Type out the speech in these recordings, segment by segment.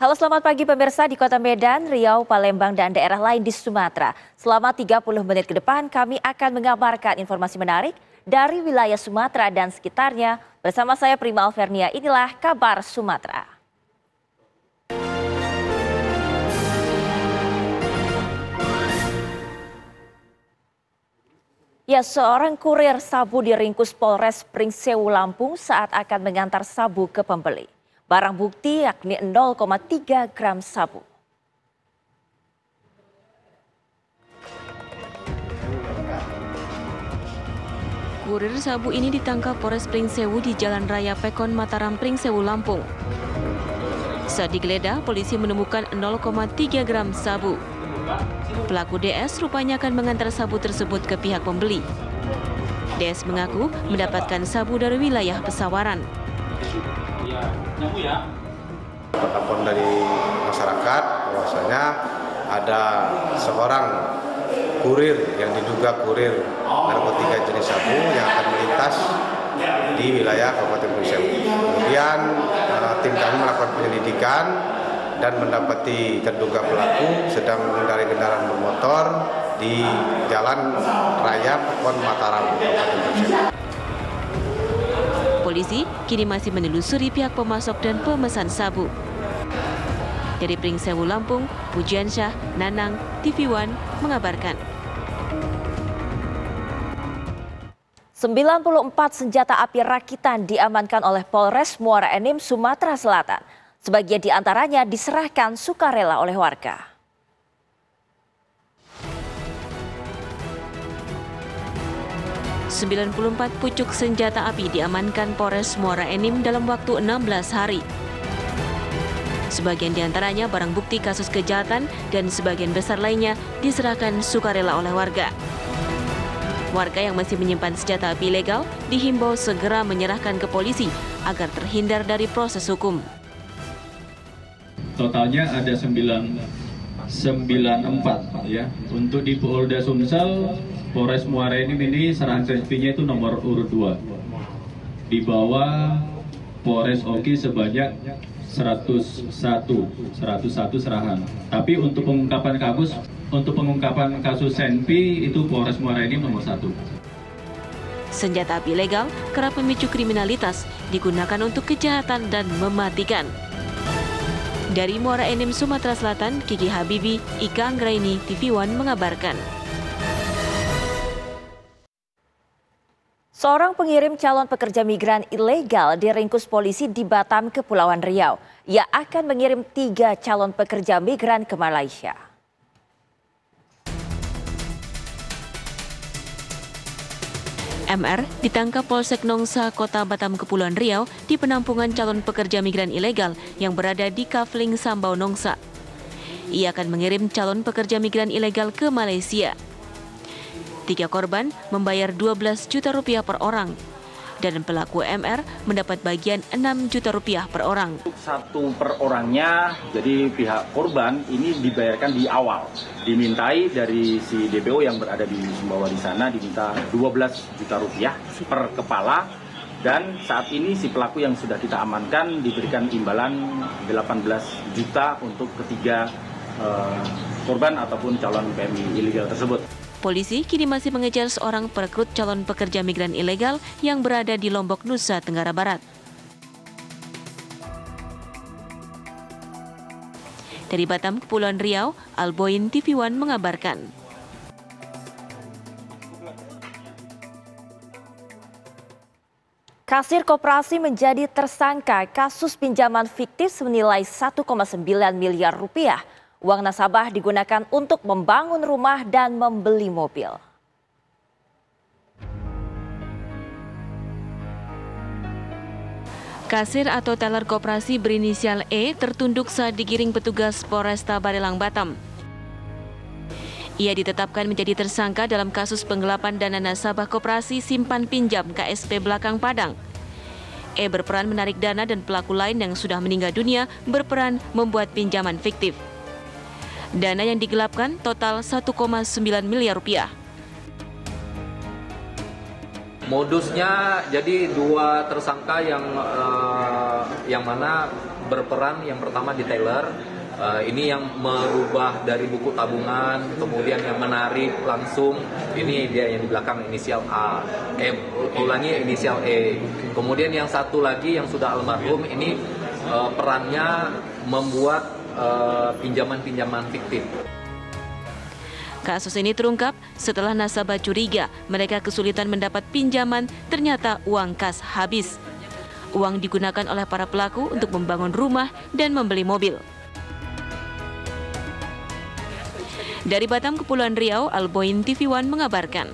Halo, selamat pagi pemirsa di Kota Medan, Riau, Palembang, dan daerah lain di Sumatera. Selama 30 menit ke depan kami akan mengabarkan informasi menarik dari wilayah Sumatera dan sekitarnya. Bersama saya Prima Alvernia, inilah kabar Sumatera. Ya, seorang kurir sabu diringkus Polres Pringsewu, Lampung saat akan mengantar sabu ke pembeli. Barang bukti yakni 0,3 gram sabu. Kurir sabu ini ditangkap Polres Pringsewu di Jalan Raya Pekon, Mataram, Pringsewu, Lampung. Saat digeledah, polisi menemukan 0,3 gram sabu. Pelaku DS rupanya akan mengantar sabu tersebut ke pihak pembeli. DS mengaku mendapatkan sabu dari wilayah Pesawaran. Telepon dari masyarakat bahwasanya ada seorang kurir yang diduga kurir narkotika jenis sabu yang akan melintas di wilayah Kabupaten Pringsewu. Kemudian tim kami melakukan penyelidikan dan mendapati terduga pelaku sedang mengendarai kendaraan bermotor di Jalan Raya Pekon, Mataram, Kabupaten Pringsewu. Polisi kini masih menelusuri pihak pemasok dan pemesan sabu. Dari Pringsewu, Lampung, Pujiansyah, Nanang, TV One mengabarkan. 94 senjata api rakitan diamankan oleh Polres Muara Enim, Sumatera Selatan. Sebagian di antaranya diserahkan sukarela oleh warga. Sembilan 94 pucuk senjata api diamankan Polres Muara Enim dalam waktu 16 hari. Sebagian di antaranya barang bukti kasus kejahatan dan sebagian besar lainnya diserahkan sukarela oleh warga. Warga yang masih menyimpan senjata api ilegal dihimbau segera menyerahkan ke polisi agar terhindar dari proses hukum. Totalnya ada 94 ya. Untuk di Polda Sumsel, Polres Muara Enim ini serahan CSP-nya itu nomor urut 2. Di bawah Polres Oki sebanyak 101 serahan. Tapi untuk pengungkapan kasus Senpi itu Polres Muara Enim nomor 1. Senjata api ilegal kerap memicu kriminalitas, digunakan untuk kejahatan dan mematikan. Dari Muara Enim, Sumatera Selatan, Kiki Habibi, Ika Anggraini, TV One mengabarkan. Seorang pengirim calon pekerja migran ilegal diringkus polisi di Batam, Kepulauan Riau. Ia akan mengirim 3 calon pekerja migran ke Malaysia. MR ditangkap Polsek Nongsa, Kota Batam, Kepulauan Riau di penampungan calon pekerja migran ilegal yang berada di Kafling Sambau, Nongsa. Ia akan mengirim calon pekerja migran ilegal ke Malaysia. 3 korban membayar 12 juta rupiah per orang dan pelaku MR mendapat bagian 6 juta rupiah per orang. Satu per orangnya, jadi pihak korban ini dibayarkan di awal. Dimintai dari si DPO yang berada di Sumbawa di sana, diminta 12 juta rupiah per kepala. Dan saat ini si pelaku yang sudah kita amankan diberikan imbalan 18 juta untuk ketiga korban ataupun calon PMI ilegal tersebut. Polisi kini masih mengejar seorang perekrut calon pekerja migran ilegal yang berada di Lombok, Nusa Tenggara Barat. Dari Batam, Kepulauan Riau, Alboin, TV One mengabarkan. Kasir koperasi menjadi tersangka kasus pinjaman fiktif senilai 1,9 miliar rupiah. Uang nasabah digunakan untuk membangun rumah dan membeli mobil. Kasir atau teller koperasi berinisial E tertunduk saat digiring petugas Polresta Barelang, Batam. Ia ditetapkan menjadi tersangka dalam kasus penggelapan dana nasabah koperasi simpan pinjam KSP Belakang Padang. E berperan menarik dana dan pelaku lain yang sudah meninggal dunia berperan membuat pinjaman fiktif. Dana yang digelapkan total 1,9 miliar rupiah. Modusnya jadi 2 tersangka yang mana berperan yang pertama detailer. Ini yang merubah dari buku tabungan, kemudian yang menarik langsung, ini dia yang di belakang inisial A, ulangi inisial E. Kemudian yang satu lagi yang sudah almarhum ini perannya membuat pinjaman-pinjaman fiktif. Kasus ini terungkap setelah nasabah curiga mereka kesulitan mendapat pinjaman, ternyata uang kas habis. Uang digunakan oleh para pelaku untuk membangun rumah dan membeli mobil. Dari Batam, Kepulauan Riau, Alboin TV One mengabarkan.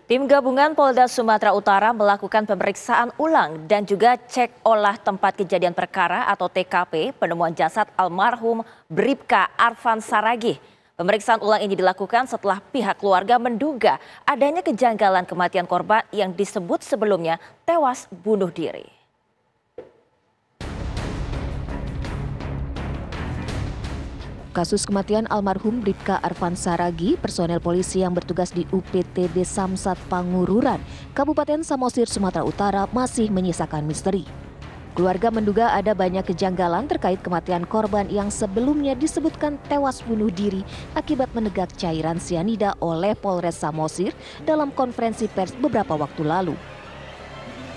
Tim gabungan Polda Sumatera Utara melakukan pemeriksaan ulang dan juga cek olah tempat kejadian perkara atau TKP penemuan jasad almarhum Bribka Arfan Saragih. Pemeriksaan ulang ini dilakukan setelah pihak keluarga menduga adanya kejanggalan kematian korban yang disebut sebelumnya tewas bunuh diri. Kasus kematian almarhum Bribka Arfan Saragih, personel polisi yang bertugas di UPTB Samsat Pangururan, Kabupaten Samosir, Sumatera Utara masih menyisakan misteri. Keluarga menduga ada banyak kejanggalan terkait kematian korban yang sebelumnya disebutkan tewas bunuh diri akibat menegak cairan sianida oleh Polres Samosir dalam konferensi pers beberapa waktu lalu.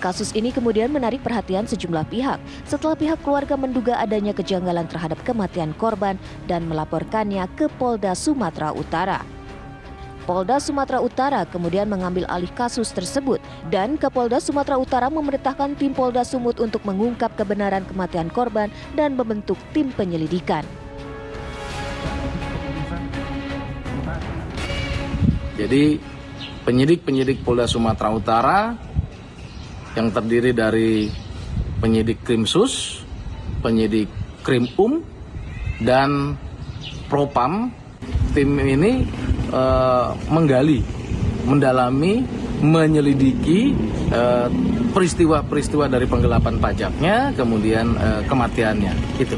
Kasus ini kemudian menarik perhatian sejumlah pihak setelah pihak keluarga menduga adanya kejanggalan terhadap kematian korban dan melaporkannya ke Polda Sumatera Utara. Polda Sumatera Utara kemudian mengambil alih kasus tersebut dan Kapolda Sumatera Utara memerintahkan tim Polda Sumut untuk mengungkap kebenaran kematian korban dan membentuk tim penyelidikan. Jadi penyidik Polda Sumatera Utara yang terdiri dari penyidik Krimsus, penyidik Krimum, dan Propam, tim ini menggali, mendalami, menyelidiki peristiwa-peristiwa dari penggelapan pajaknya, kemudian kematiannya. Gitu.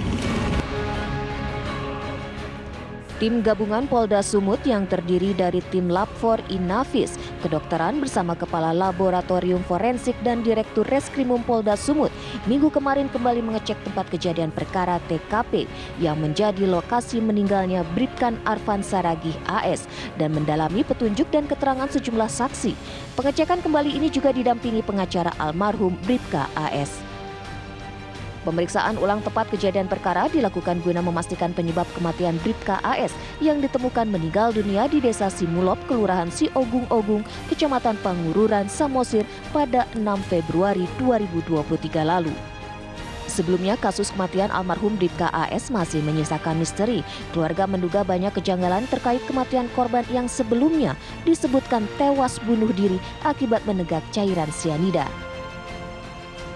Tim gabungan Polda Sumut yang terdiri dari tim Lab 4 Inavis, kedokteran bersama Kepala Laboratorium Forensik dan Direktur Reskrimum Polda Sumut, minggu kemarin kembali mengecek tempat kejadian perkara TKP yang menjadi lokasi meninggalnya Bribka Arfan Saragih AS dan mendalami petunjuk dan keterangan sejumlah saksi. Pengecekan kembali ini juga didampingi pengacara almarhum Bribka AS. Pemeriksaan ulang tempat kejadian perkara dilakukan guna memastikan penyebab kematian Bribka AS yang ditemukan meninggal dunia di Desa Simulop, Kelurahan Siogung-Ogung, Kecamatan Pangururan, Samosir pada 6 Februari 2023 lalu. Sebelumnya, kasus kematian almarhum Bribka AS masih menyisakan misteri. Keluarga menduga banyak kejanggalan terkait kematian korban yang sebelumnya disebutkan tewas bunuh diri akibat menegak cairan sianida.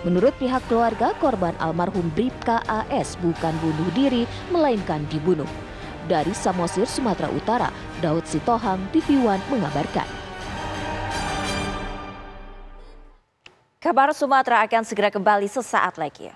Menurut pihak keluarga, korban almarhum Bribka AS bukan bunuh diri, melainkan dibunuh. Dari Samosir, Sumatera Utara, Daud Sitohang, TV One mengabarkan. Kabar Sumatera akan segera kembali sesaat lagi.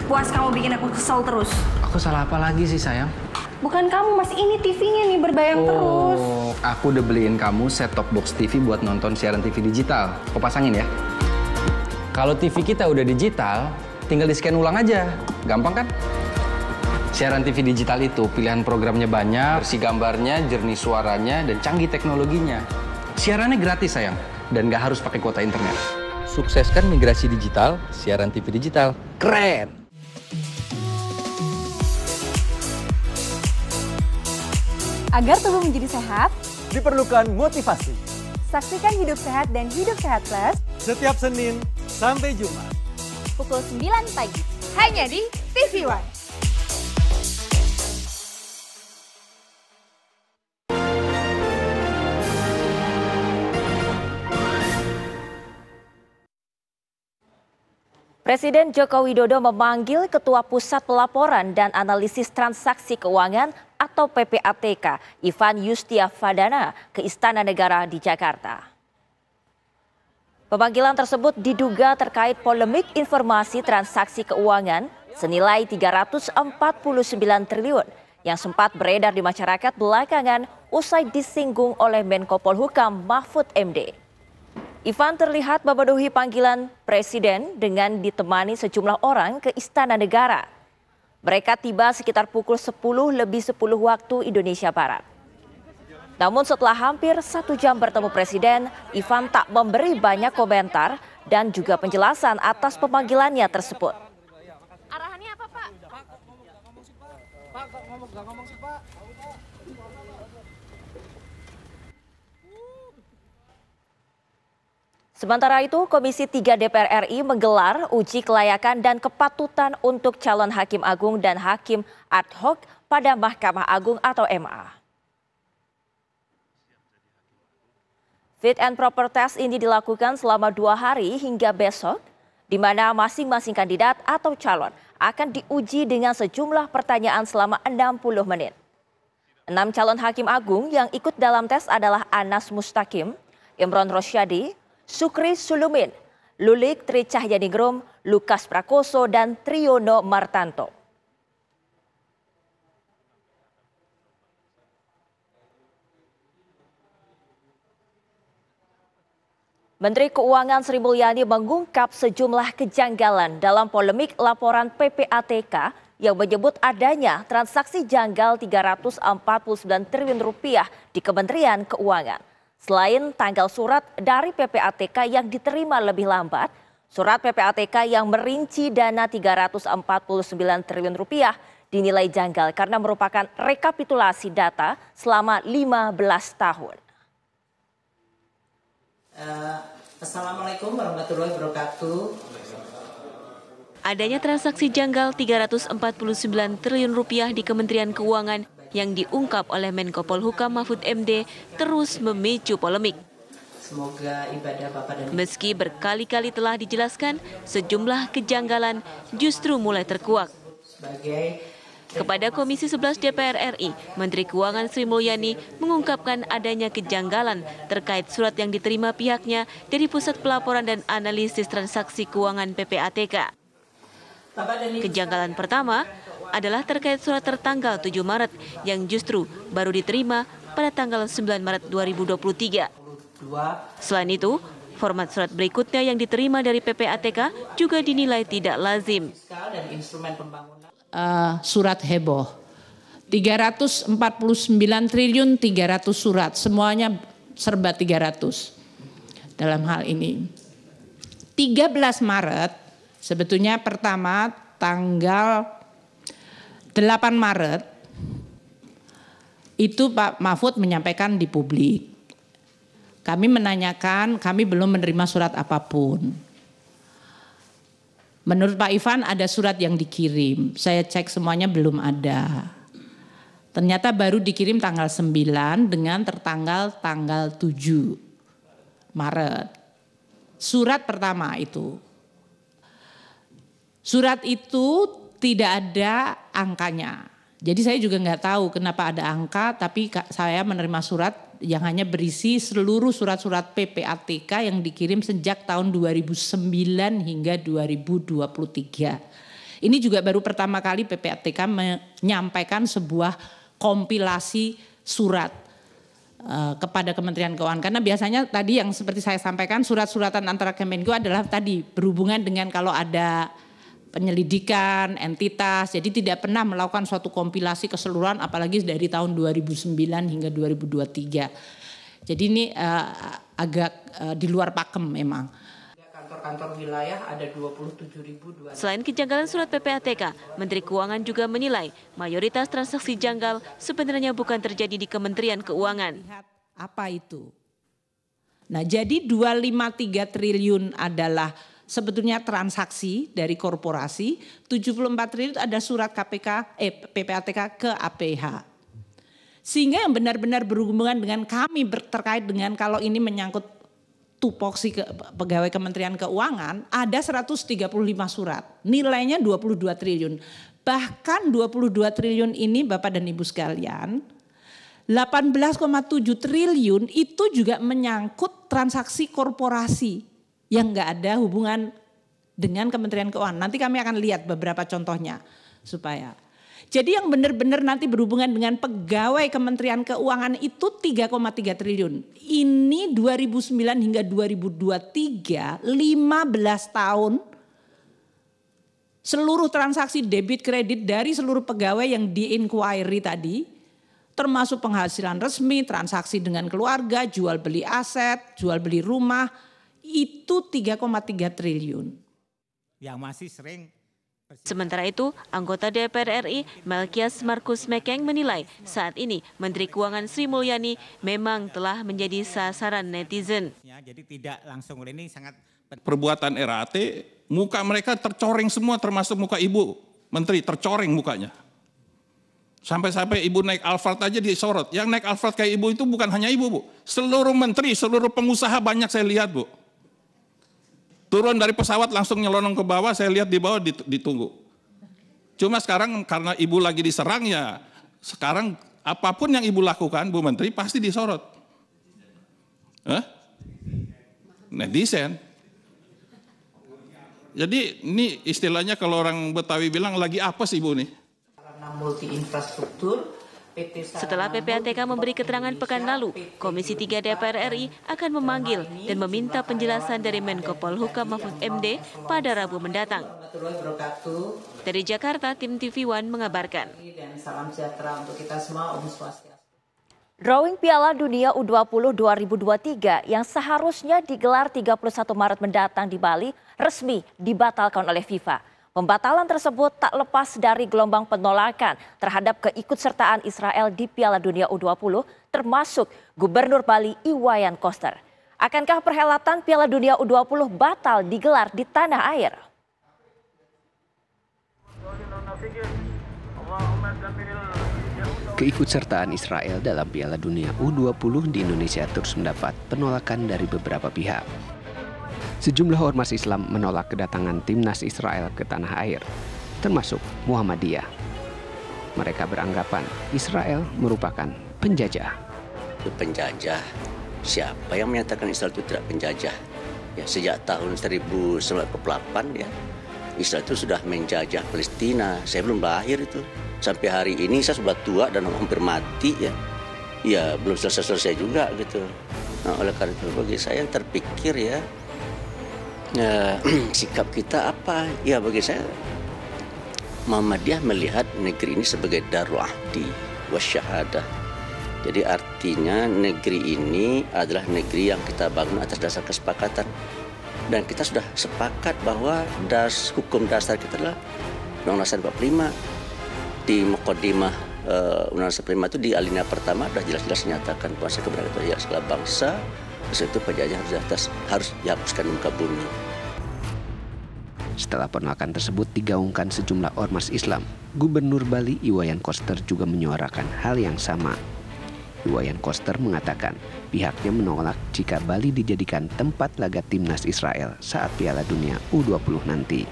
Puas kamu bikin aku kesel terus. Aku salah apa lagi sih sayang? Bukan kamu mas, ini TV-nya nih berbayang terus. Aku udah beliin kamu set-top box TV buat nonton siaran TV digital. Kau pasangin ya. Kalau TV kita udah digital, tinggal di-scan ulang aja. Gampang kan? Siaran TV digital itu pilihan programnya banyak, versi gambarnya, jernih suaranya, dan canggih teknologinya. Siarannya gratis sayang, dan nggak harus pakai kuota internet. Sukseskan migrasi digital, siaran TV digital. Keren! Agar tubuh menjadi sehat, diperlukan motivasi. Saksikan Hidup Sehat dan Hidup Sehat Plus setiap Senin Sampai jumpa. Pukul 9 pagi. Hanya di TV One. Presiden Joko Widodo memanggil Ketua Pusat Pelaporan dan Analisis Transaksi Keuangan atau PPATK, Ivan Yustiavandana, ke Istana Negara di Jakarta. Pemanggilan tersebut diduga terkait polemik informasi transaksi keuangan senilai 349 triliun yang sempat beredar di masyarakat belakangan usai disinggung oleh Menko Polhukam Mahfud MD. Ivan terlihat memenuhi panggilan Presiden dengan ditemani sejumlah orang ke Istana Negara. Mereka tiba sekitar pukul 10:10 waktu Indonesia Barat. Namun setelah hampir 1 jam bertemu Presiden, Ivan tak memberi banyak komentar dan juga penjelasan atas pemanggilannya tersebut. Arahannya apa, Pak? Pak, nggak ngomong sih, Pak. Sementara itu, Komisi 3 DPR RI menggelar uji kelayakan dan kepatutan untuk calon Hakim Agung dan Hakim ad hoc pada Mahkamah Agung atau MA. Fit and proper test ini dilakukan selama 2 hari hingga besok, di mana masing-masing kandidat atau calon akan diuji dengan sejumlah pertanyaan selama 60 menit. 6 calon Hakim Agung yang ikut dalam tes adalah Anas Mustaqim, Imron Rosyadi, Sukri Sulumin, Lulik Tri Cahyaningrum, Lukas Prakoso, dan Triyono Martanto. Menteri Keuangan Sri Mulyani mengungkap sejumlah kejanggalan dalam polemik laporan PPATK yang menyebut adanya transaksi janggal 349 triliun rupiah di Kementerian Keuangan. Selain tanggal surat dari PPATK yang diterima lebih lambat, surat PPATK yang merinci dana 349 triliun rupiah dinilai janggal karena merupakan rekapitulasi data selama 15 tahun. Assalamualaikum warahmatullahi wabarakatuh. Adanya transaksi janggal 349 triliun rupiah di Kementerian Keuangan yang diungkap oleh Menko Polhukam Mahfud MD terus memicu polemik. Semoga ibadah Bapak dan Meski berkali-kali telah dijelaskan, sejumlah kejanggalan justru mulai terkuak. Kepada Komisi 11 DPR RI, Menteri Keuangan Sri Mulyani mengungkapkan adanya kejanggalan terkait surat yang diterima pihaknya dari Pusat Pelaporan dan Analisis Transaksi Keuangan PPATK. Kejanggalan pertama adalah terkait surat tertanggal 7 Maret yang justru baru diterima pada tanggal 9 Maret 2023. Selain itu, format surat berikutnya yang diterima dari PPATK juga dinilai tidak lazim. Surat heboh, 349 triliun 300 surat, semuanya serba 300 dalam hal ini. 13 Maret, sebetulnya pertama tanggal 8 Maret itu Pak Mahfud menyampaikan di publik. Kami menanyakan, kami belum menerima surat apapun. Menurut Pak Ivan ada surat yang dikirim. Saya cek semuanya belum ada. Ternyata baru dikirim tanggal 9 dengan tertanggal tanggal 7 Maret. Surat pertama itu. Surat itu tidak ada angkanya. Jadi saya juga nggak tahu kenapa ada angka, tapi saya menerima surat yang hanya berisi seluruh surat-surat PPATK yang dikirim sejak tahun 2009 hingga 2023. Ini juga baru pertama kali PPATK menyampaikan sebuah kompilasi surat kepada Kementerian Keuangan. Karena biasanya tadi yang seperti saya sampaikan surat-suratan antara Kemenko adalah tadi berhubungan dengan kalau ada penyelidikan, entitas, jadi tidak pernah melakukan suatu kompilasi keseluruhan apalagi dari tahun 2009 hingga 2023. Jadi ini agak di luar pakem memang. Kantor-kantor wilayah ada 27.200. Selain kejanggalan surat PPATK, Menteri Keuangan juga menilai mayoritas transaksi janggal sebenarnya bukan terjadi di Kementerian Keuangan. Apa itu? Nah, jadi 253 triliun adalah sebetulnya transaksi dari korporasi, 74 triliun ada surat PPATK ke APH. Sehingga yang benar-benar berhubungan dengan kami terkait dengan kalau ini menyangkut tupoksi pegawai Kementerian Keuangan, ada 135 surat, nilainya 22 triliun. Bahkan 22 triliun ini Bapak dan Ibu sekalian, 18,7 triliun itu juga menyangkut transaksi korporasi yang nggak ada hubungan dengan Kementerian Keuangan. Nanti kami akan lihat beberapa contohnya supaya. Jadi yang benar-benar nanti berhubungan dengan pegawai Kementerian Keuangan itu 3,3 triliun. Ini 2009 hingga 2023, 15 tahun seluruh transaksi debit kredit dari seluruh pegawai yang di-inquiry tadi, termasuk penghasilan resmi, transaksi dengan keluarga, jual beli aset, jual beli rumah, itu 3,3 triliun. Yang masih sering. Sementara itu, anggota DPR RI Melkias Markus Mekeng menilai saat ini Menteri Keuangan Sri Mulyani memang telah menjadi sasaran netizen. Jadi tidak langsung ini sangat perbuatan RAT, muka mereka tercoreng semua termasuk muka Ibu Menteri tercoreng mukanya. Sampai-sampai Ibu naik Alphard aja disorot. Yang naik Alphard kayak Ibu itu bukan hanya Ibu, Bu. Seluruh menteri, seluruh pengusaha banyak saya lihat, Bu. Turun dari pesawat langsung nyelonong ke bawah, saya lihat di bawah ditunggu. Cuma sekarang karena Ibu lagi diserang ya, sekarang apapun yang Ibu lakukan, Bu Menteri pasti disorot. Netizen. Jadi ini istilahnya kalau orang Betawi bilang lagi apa sih Ibu nih? Multi infrastruktur. Setelah PPATK memberi keterangan pekan lalu, Komisi 3 DPR RI akan memanggil dan meminta penjelasan dari Menko Polhukam Mahfud MD pada Rabu mendatang. Dari Jakarta, tim TV One mengabarkan. Dan salam sejahtera untuk kita semua, Om Swastiastu. Drawing Piala Dunia U20 2023 yang seharusnya digelar 31 Maret mendatang di Bali resmi dibatalkan oleh FIFA. Pembatalan tersebut tak lepas dari gelombang penolakan terhadap keikutsertaan Israel di Piala Dunia U20 termasuk Gubernur Bali Iwayan Koster. Akankah perhelatan Piala Dunia U20 batal digelar di tanah air? Keikutsertaan Israel dalam Piala Dunia U20 di Indonesia terus mendapat penolakan dari beberapa pihak. Sejumlah ormas Islam menolak kedatangan timnas Israel ke tanah air, termasuk Muhammadiyah. Mereka beranggapan Israel merupakan penjajah. Penjajah, siapa yang menyatakan Israel itu tidak penjajah? Ya, sejak tahun 1948 ya, Israel itu sudah menjajah Palestina. Saya belum lahir itu. Sampai hari ini saya sudah tua dan hampir mati ya. Ya belum selesai juga gitu. Nah, oleh karena itu bagi saya yang terpikir ya, sikap kita apa? Ya bagi saya Muhammadiyah melihat negeri ini sebagai darul ahdi wasyahadah. Jadi artinya negeri ini adalah negeri yang kita bangun atas dasar kesepakatan. Dan kita sudah sepakat bahwa hukum dasar kita adalah Undang-Undang 45. Di Muqaddimah Undang-Undang 45 itu di alinea pertama sudah jelas-jelas menyatakan kuasa keberadaan segala bangsa. Itu penjajah harus dihapuskan di muka bumi. Setelah penolakan tersebut digaungkan sejumlah ormas Islam, Gubernur Bali Iwayan Koster juga menyuarakan hal yang sama. Iwayan Koster mengatakan pihaknya menolak jika Bali dijadikan tempat laga timnas Israel saat Piala Dunia U20 nanti.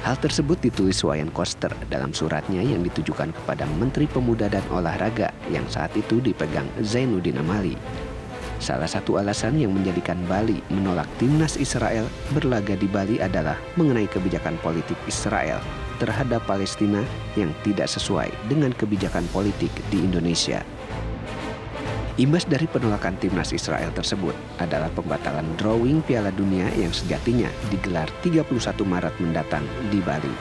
Hal tersebut ditulis Iwayan Koster dalam suratnya yang ditujukan kepada Menteri Pemuda dan Olahraga yang saat itu dipegang Zainuddin Amali. Salah satu alasan yang menjadikan Bali menolak timnas Israel berlaga di Bali adalah mengenai kebijakan politik Israel terhadap Palestina yang tidak sesuai dengan kebijakan politik di Indonesia. Imbas dari penolakan timnas Israel tersebut adalah pembatalan drawing Piala Dunia yang sejatinya digelar 31 Maret mendatang di Bali.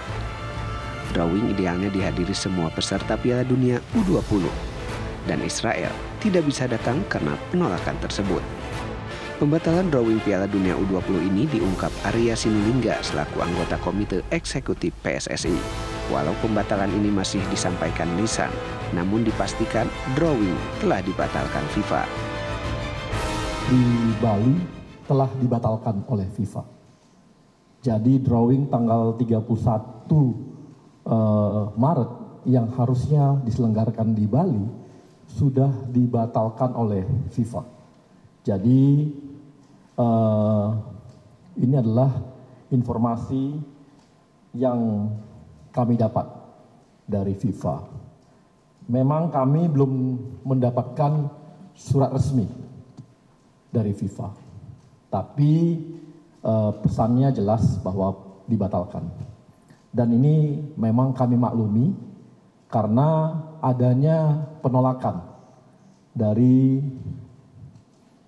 Drawing idealnya dihadiri semua peserta Piala Dunia U20 dan Israel tidak bisa datang karena penolakan tersebut. Pembatalan drawing Piala Dunia U20 ini diungkap Arya Sinulinga selaku anggota Komite Eksekutif PSSI. Walau pembatalan ini masih disampaikan lisan, namun dipastikan drawing telah dibatalkan FIFA. Di Bali telah dibatalkan oleh FIFA. Jadi drawing tanggal 31 Maret yang harusnya diselenggarakan di Bali sudah dibatalkan oleh FIFA. Jadi ini adalah informasi yang kami dapat dari FIFA. Memang kami belum mendapatkan surat resmi dari FIFA, tapi pesannya jelas bahwa dibatalkan. Dan ini memang kami maklumi karena adanya penolakan dari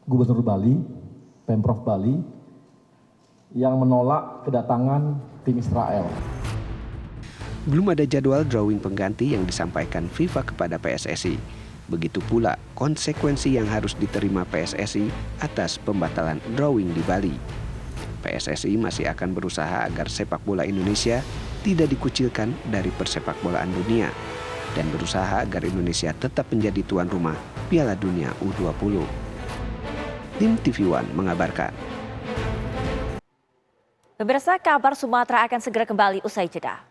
Gubernur Bali, Pemprov Bali, yang menolak kedatangan tim Israel. Belum ada jadwal drawing pengganti yang disampaikan FIFA kepada PSSI. Begitu pula konsekuensi yang harus diterima PSSI atas pembatalan drawing di Bali. PSSI masih akan berusaha agar sepak bola Indonesia tidak dikucilkan dari persepakbolaan dunia dan berusaha agar Indonesia tetap menjadi tuan rumah Piala Dunia U20. Tim TV One mengabarkan. Pemirsa, kabar Sumatera akan segera kembali usai jeda.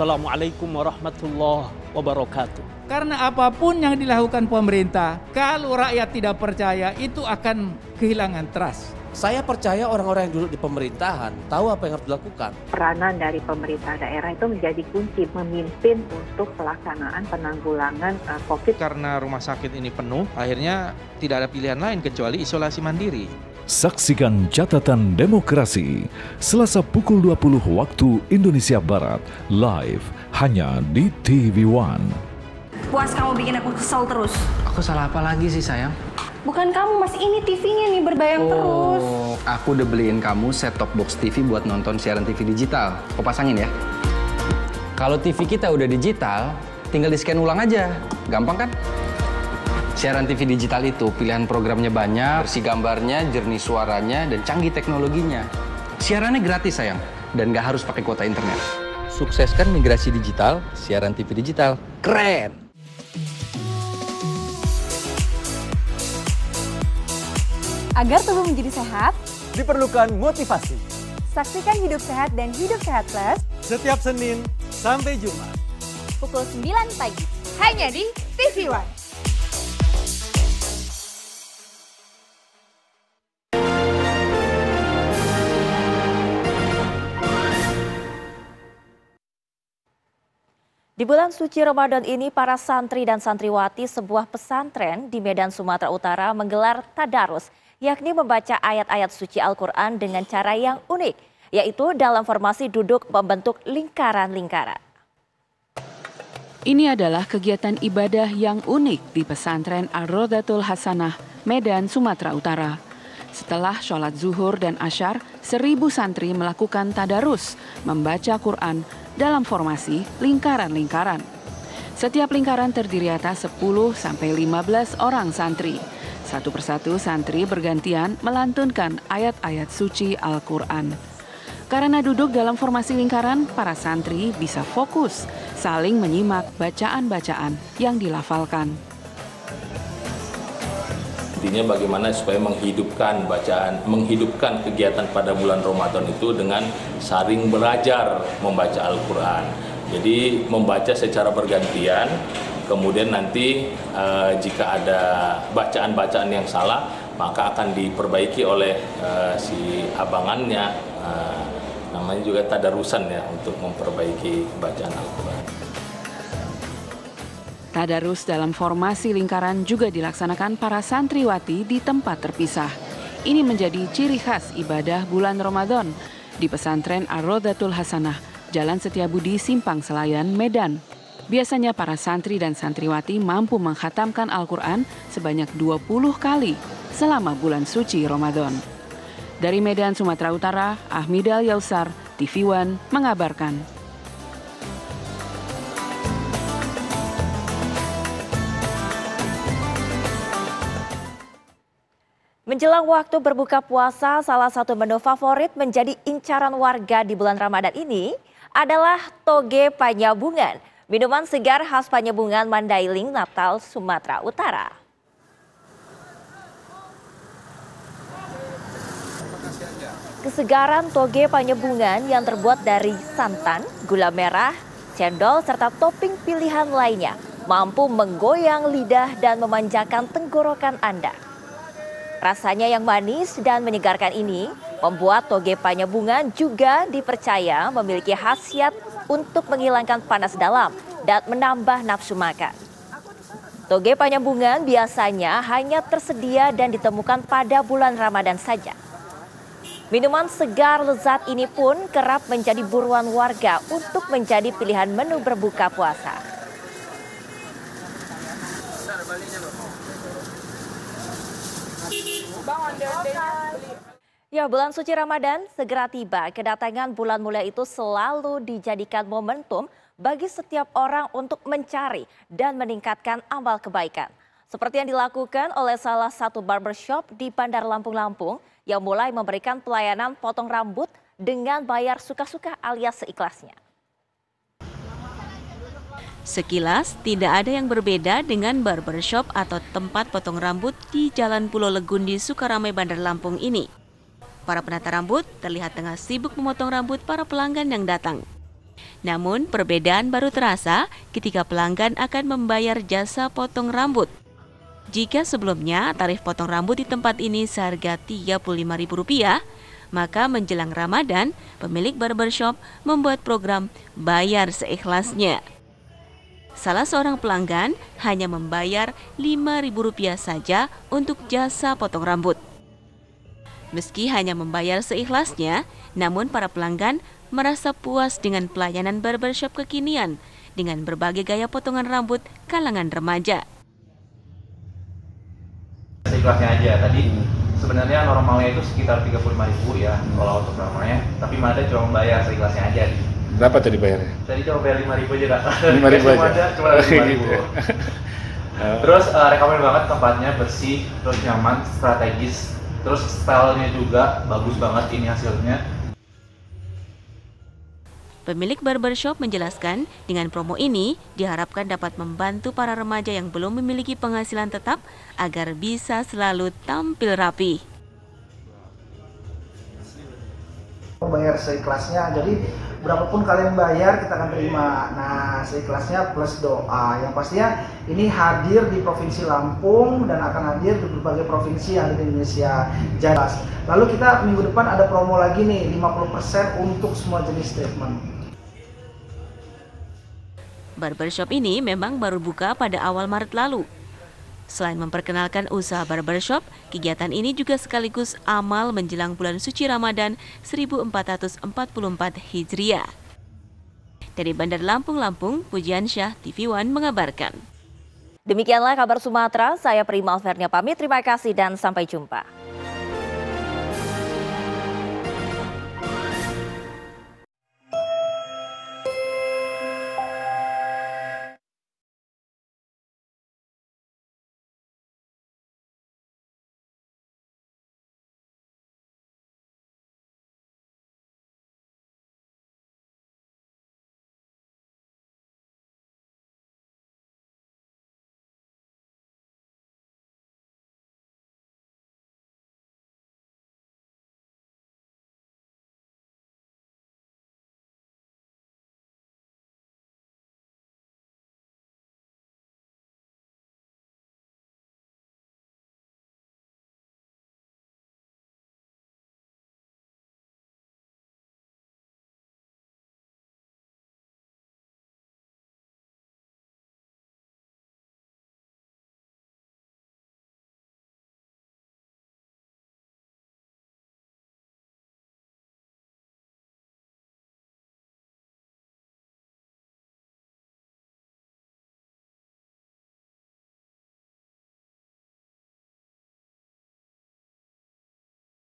Assalamualaikum warahmatullahi wabarakatuh. Karena apapun yang dilakukan pemerintah, kalau rakyat tidak percaya, itu akan kehilangan trust. Saya percaya orang-orang yang duduk di pemerintahan tahu apa yang harus dilakukan. Peranan dari pemerintah daerah itu menjadi kunci memimpin untuk pelaksanaan penanggulangan COVID. Karena rumah sakit ini penuh, akhirnya tidak ada pilihan lain kecuali isolasi mandiri. Saksikan Catatan Demokrasi Selasa pukul 20 waktu Indonesia Barat live hanya di TV One. Puas kamu bikin aku kesel terus. Aku salah apa lagi sih sayang? Bukan kamu mas, ini TV-nya nih berbayang terus. Oh, aku udah beliin kamu set-top box TV buat nonton siaran TV digital. Kau pasangin ya. Kalau TV kita udah digital, tinggal di-scan ulang aja. Gampang kan? Siaran TV digital itu pilihan programnya banyak, bersih gambarnya, jernih suaranya, dan canggih teknologinya. Siarannya gratis sayang, dan nggak harus pakai kuota internet. Sukseskan migrasi digital, siaran TV digital. Keren! Agar tubuh menjadi sehat, diperlukan motivasi. Saksikan Hidup Sehat dan Hidup Sehat Plus setiap Senin sampai Jumat pukul 9 pagi hanya di TV One. Di bulan suci Ramadan ini, para santri dan santriwati sebuah pesantren di Medan, Sumatera Utara menggelar tadarus, yakni membaca ayat-ayat suci Al-Quran dengan cara yang unik, yaitu dalam formasi duduk membentuk lingkaran-lingkaran. Ini adalah kegiatan ibadah yang unik di pesantren Ar-Rodatul Hasanah, Medan, Sumatera Utara. Setelah sholat zuhur dan asyar, 1000 santri melakukan tadarus, membaca Quran dalam formasi lingkaran-lingkaran. Setiap lingkaran terdiri atas 10-15 orang santri. Satu persatu santri bergantian melantunkan ayat-ayat suci Al-Quran. Karena duduk dalam formasi lingkaran, para santri bisa fokus saling menyimak bacaan-bacaan yang dilafalkan. Intinya bagaimana supaya menghidupkan bacaan, menghidupkan kegiatan pada bulan Ramadan itu dengan saling belajar membaca Al-Quran. Jadi membaca secara bergantian, kemudian nanti jika ada bacaan-bacaan yang salah, maka akan diperbaiki oleh si abangannya, namanya juga tadarusan ya, untuk memperbaiki bacaan Al-Quran. Tadarus dalam formasi lingkaran juga dilaksanakan para santriwati di tempat terpisah. Ini menjadi ciri khas ibadah bulan Ramadan di pesantren Ar-Rodatul Hasanah, Jalan Setiabudi, Simpang Selayan, Medan. Biasanya para santri dan santriwati mampu mengkhatamkan Al-Quran sebanyak 20 kali selama bulan suci Ramadan. Dari Medan, Sumatera Utara, Ahmidal Yausar, TV One mengabarkan. Menjelang waktu berbuka puasa, salah satu menu favorit menjadi incaran warga di bulan Ramadan ini adalah toge panyabungan, minuman segar khas Panyabungan Mandailing, Natal, Sumatera Utara. Kesegaran toge Panyabungan yang terbuat dari santan, gula merah, cendol, serta topping pilihan lainnya mampu menggoyang lidah dan memanjakan tenggorokan Anda. Rasanya yang manis dan menyegarkan ini membuat toge Panyabungan juga dipercaya memiliki khasiat untuk menghilangkan panas dalam dan menambah nafsu makan. Toge Panyabungan biasanya hanya tersedia dan ditemukan pada bulan Ramadan saja. Minuman segar lezat ini pun kerap menjadi buruan warga untuk menjadi pilihan menu berbuka puasa. Ya, bulan suci Ramadan segera tiba. Kedatangan bulan mulia itu selalu dijadikan momentum bagi setiap orang untuk mencari dan meningkatkan amal kebaikan. Seperti yang dilakukan oleh salah satu barbershop di Bandar Lampung yang mulai memberikan pelayanan potong rambut dengan bayar suka-suka alias seikhlasnya. Sekilas tidak ada yang berbeda dengan barbershop atau tempat potong rambut di Jalan Pulau Legun di Sukaramai, Bandar Lampung ini. Para penata rambut terlihat tengah sibuk memotong rambut para pelanggan yang datang. Namun perbedaan baru terasa ketika pelanggan akan membayar jasa potong rambut. Jika sebelumnya tarif potong rambut di tempat ini seharga Rp35.000, maka menjelang Ramadan pemilik barbershop membuat program bayar seikhlasnya. Salah seorang pelanggan hanya membayar Rp5.000 saja untuk jasa potong rambut. Meski hanya membayar seikhlasnya, namun para pelanggan merasa puas dengan pelayanan barbershop kekinian dengan berbagai gaya potongan rambut kalangan remaja. Seikhlasnya aja, tadi sebenarnya normalnya itu sekitar Rp35.000 ya kalau untuk normalnya, tapi Mada cuma membayar seikhlasnya aja. Berapa tadi bayarnya? Tadi cuma bayar Rp5.000 aja, Kak. Rp5.000 aja? Cuma Rp5.000. Terus rekomen banget, tempatnya bersih, terus nyaman, strategis, terus stylenya juga bagus banget ini hasilnya. Pemilik barbershop menjelaskan dengan promo ini diharapkan dapat membantu para remaja yang belum memiliki penghasilan tetap agar bisa selalu tampil rapi. Bayar seikhlasnya, jadi berapapun kalian bayar kita akan terima. Nah, seikhlasnya plus doa. Yang pastinya ini hadir di Provinsi Lampung dan akan hadir di berbagai provinsi yang ada di Indonesia. Jelas. Lalu kita minggu depan ada promo lagi nih, 50% untuk semua jenis treatment. Barbershop ini memang baru buka pada awal Maret lalu. Selain memperkenalkan usaha barbershop, kegiatan ini juga sekaligus amal menjelang bulan suci Ramadan 1444 Hijriah. Dari Bandar Lampung, Pujian Syah, TV One mengabarkan. Demikianlah kabar Sumatera, saya Prima Alvernia pamit, terima kasih dan sampai jumpa.